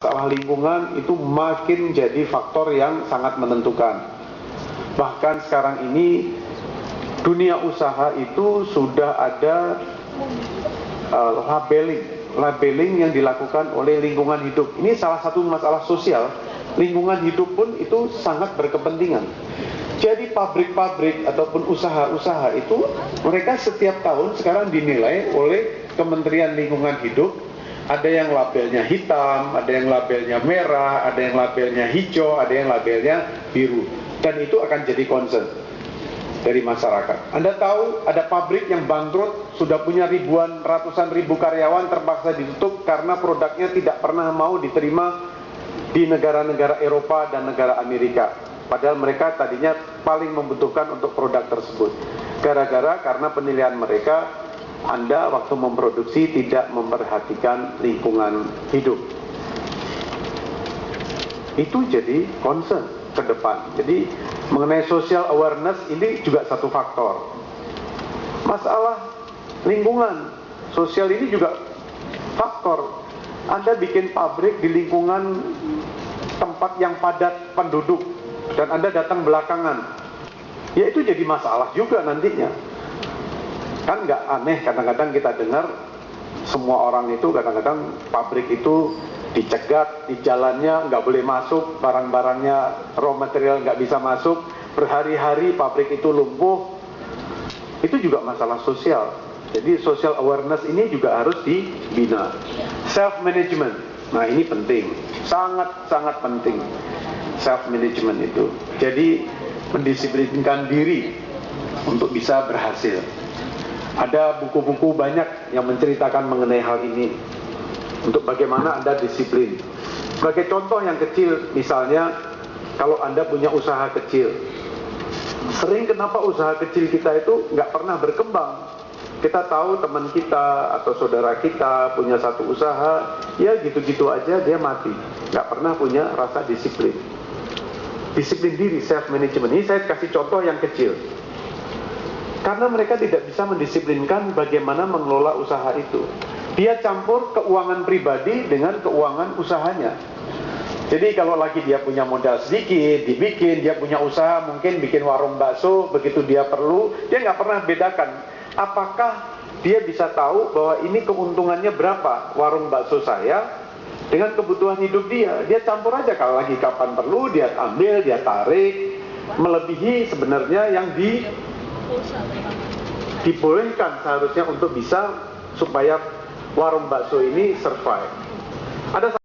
Masalah lingkungan itu makin jadi faktor yang sangat menentukan. Bahkan sekarang ini dunia usaha itu sudah ada labeling yang dilakukan oleh lingkungan hidup. Ini salah satu masalah sosial. Lingkungan hidup pun itu sangat berkepentingan. Jadi pabrik-pabrik ataupun usaha-usaha itu mereka setiap tahun sekarang dinilai oleh Kementerian Lingkungan Hidup. Ada yang labelnya hitam, ada yang labelnya merah, ada yang labelnya hijau, ada yang labelnya biru. Dan itu akan jadi concern dari masyarakat. Anda tahu ada pabrik yang bangkrut, sudah punya ratusan ribu karyawan terpaksa ditutup karena produknya tidak pernah mau diterima di negara-negara Eropa dan negara Amerika. Padahal mereka tadinya paling membutuhkan untuk produk tersebut. Karena penilaian mereka, Anda waktu memproduksi tidak memperhatikan lingkungan hidup. Itu jadi concern ke depan. Jadi mengenai social awareness ini juga satu faktor. Masalah lingkungan, sosial ini juga faktor. Anda bikin pabrik di lingkungan tempat yang padat penduduk dan Anda datang belakangan, ya itu jadi masalah juga nantinya. Kan nggak aneh kadang-kadang kita dengar semua orang itu kadang-kadang pabrik itu dicegat di jalannya, nggak boleh masuk, barang-barangnya raw material nggak bisa masuk, berhari-hari pabrik itu lumpuh. Itu juga masalah sosial. Jadi social awareness ini juga harus dibina. Self management, nah ini penting, sangat-sangat penting. Self management itu, jadi mendisiplinkan diri untuk bisa berhasil. Ada buku-buku banyak yang menceritakan mengenai hal ini. Untuk bagaimana Anda disiplin. Sebagai contoh yang kecil, misalnya kalau Anda punya usaha kecil, sering kenapa usaha kecil kita itu nggak pernah berkembang. Kita tahu teman kita atau saudara kita punya satu usaha, ya gitu-gitu aja dia mati. Nggak pernah punya rasa disiplin. Disiplin diri, self management. Ini saya kasih contoh yang kecil. Karena mereka tidak bisa mendisiplinkan bagaimana mengelola usaha itu. Dia campur keuangan pribadi dengan keuangan usahanya. Jadi kalau lagi dia punya modal sedikit, dibikin, dia punya usaha, mungkin bikin warung bakso, begitu dia perlu, dia nggak pernah bedakan. Apakah dia bisa tahu bahwa ini keuntungannya berapa warung bakso saya dengan kebutuhan hidup dia. Dia campur aja, kalau lagi kapan perlu, dia ambil, dia tarik, melebihi sebenarnya yang dibolehkan seharusnya untuk bisa supaya warung bakso ini survive. Ada